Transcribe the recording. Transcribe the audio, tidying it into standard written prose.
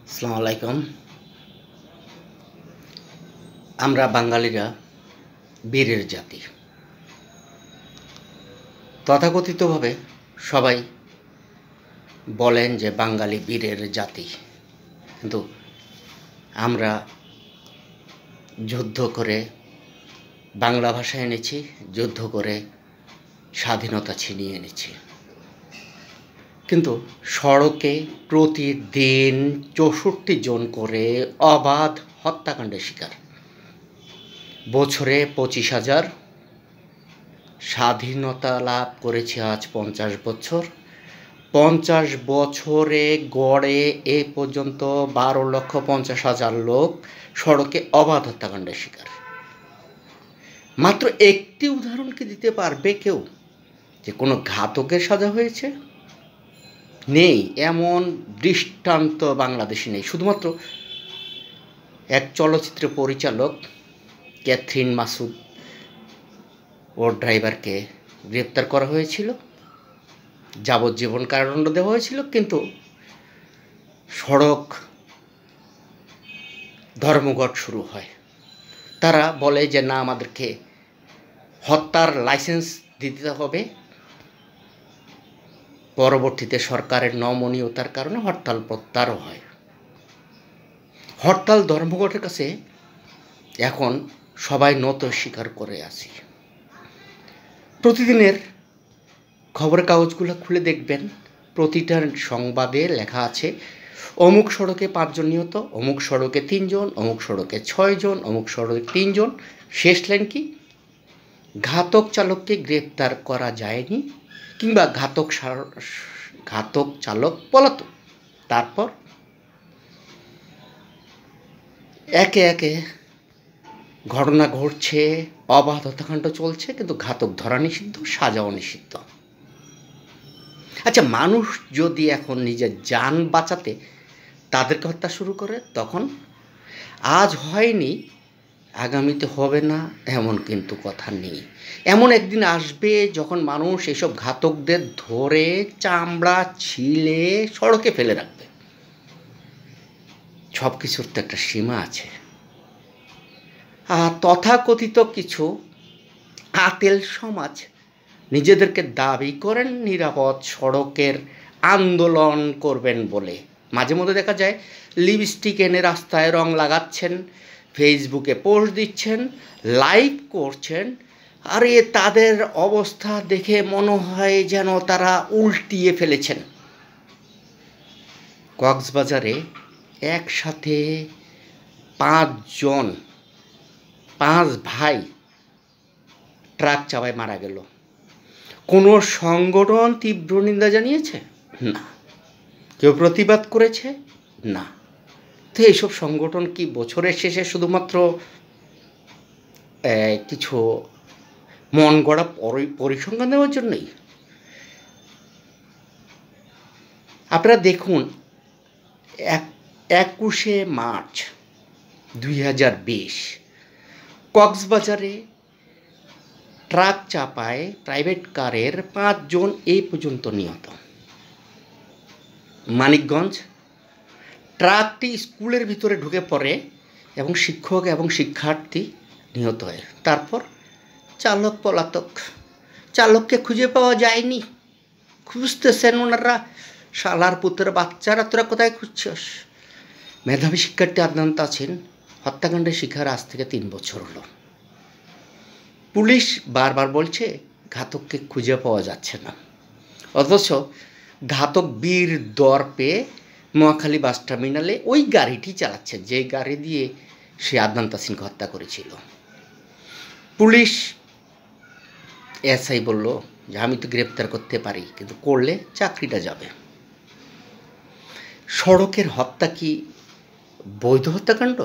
আসসালামু আলাইকুম। আমরা বাঙালিরা বীরের জাতি। তথাকথিতভাবে সবাই বলেন যে বাঙালি বীরের জাতি, কিন্তু আমরা যুদ্ধ করে বাংলা ভাষা এনেছি, যুদ্ধ করে স্বাধীনতা ছিনিয়ে এনেছি। কিন্তু সড়কে প্রতিদিন ৬৪ জন করে অবাধ হত্যাকাণ্ডের শিকার। বছরে ২৫,০০০। স্বাধীনতা লাভ করেছে আজ ৫০ বছর। ৫০ বছরে গড়ে এ পর্যন্ত ১২,৫০,০০০ লোক সড়কে অবাধ হত্যাকাণ্ডের শিকার। মাত্র একটি উদাহরণ কি দিতে পারবে কেউ যে কোনো ঘাতকের সাজা হয়েছে? নেই, এমন দৃষ্টান্ত বাংলাদেশে নেই। শুধুমাত্র এক চলচ্চিত্র পরিচালক ক্যাথরিন মাসুদ ওর ড্রাইভারকে গ্রেপ্তার করা হয়েছিল, যাবজ্জীবন কারাদণ্ড দেওয়া হয়েছিল, কিন্তু সড়ক ধর্মঘট শুরু হয়। তারা বলে যে না, আমাদেরকে হত্যার লাইসেন্স দিতে হবে। পরবর্তীতে সরকারের নমনীয়তার কারণে হরতাল প্রত্যাহারও হয়। হরতাল ধর্মঘটের কাছে এখন সবাই নত স্বীকার করে আছি। প্রতিদিনের খবরের কাগজগুলো খুলে দেখবেন, প্রতিটা সংবাদে লেখা আছে অমুক সড়কে ৫ জন নিহত, অমুক সড়কে ৩ জন, অমুক সড়কে ৬ জন, অমুক সড়কে ৩ জন। শেষ লাইন কি? ঘাতক চালককে গ্রেপ্তার করা যায়নি, কিংবা ঘাতক চালক পলাতক। তারপর একে একে ঘটনা ঘটছে, অবাধ হত্যাকাণ্ড চলছে, কিন্তু ঘাতক ধরা নিষিদ্ধ, সাজাও নিষিদ্ধ। আচ্ছা, মানুষ যদি এখন নিজের জান বাঁচাতে তাদেরকে হত্যা শুরু করে, তখন আজ হয়নি আগামীতে হবে না এমন কিন্তু কথা নেই। এমন একদিন আসবে যখন মানুষ এসব ঘাতকদের ধরে চামড়া ছিলে সড়কে ফেলে রাখবে। সব কিছুর তো একটা সীমা আছে। আর তথাকথিত কিছু আতেল সমাজ নিজেদেরকে দাবি করেন নিরাপদ সড়কের আন্দোলন করবেন বলে। মাঝে মধ্যে দেখা যায় লিপস্টিক এনে রাস্তায় রং লাগাচ্ছেন, ফেসবুকে পোস্ট দিচ্ছেন, লাইভ করছেন। আরে তাদের অবস্থা দেখে মনে হয় যেন তারা উল্টিয়ে ফেলেছেন। কক্সবাজারে একসাথে ৫ ভাই ট্রাক চাপায় মারা গেল। কোনো সংগঠন তীব্র নিন্দা জানিয়েছে? না। কেউ প্রতিবাদ করেছে? না। তো এইসব সংগঠন কি বছরের শেষে শুধুমাত্র কিছু মন গড়া পরিসংখ্যান দেওয়ার জন্যই? আপনারা দেখুন, ২১শে মার্চ ২০২০ কক্সবাজারে ট্রাক চাপায় প্রাইভেট কারের ৫ জন এই পর্যন্ত নিহত। মানিকগঞ্জ ট্রাকটি স্কুলের ভিতরে ঢুকে পড়ে এবং শিক্ষক এবং শিক্ষার্থী নিহত হয়। তারপর চালক পলাতক, চালককে খুঁজে পাওয়া যায়নি। খুঁজতেছেন ওনারা, শালার পুত্রের বাচ্চারা তোরা কোথায় খুঁজছস? মেধাবী শিক্ষার্থী আদনান তাসিন হত্যাকাণ্ডের শিকার আজ থেকে ৩ বছর হলো। পুলিশ বারবার বলছে ঘাতককে খুঁজে পাওয়া যাচ্ছে না, অথচ ঘাতক বীর দর্পে মহাখালী বাস টার্মিনালে ওই গাড়িটি চালাচ্ছে যে গাড়ি দিয়ে সে আদনান তাসিনকে হত্যা করেছিল। পুলিশ এসআই বলল যে আমি তো গ্রেপ্তার করতে পারি, কিন্তু করলে চাকরিটা যাবে। সড়কের হত্যা কি বৈধ হত্যাকাণ্ড?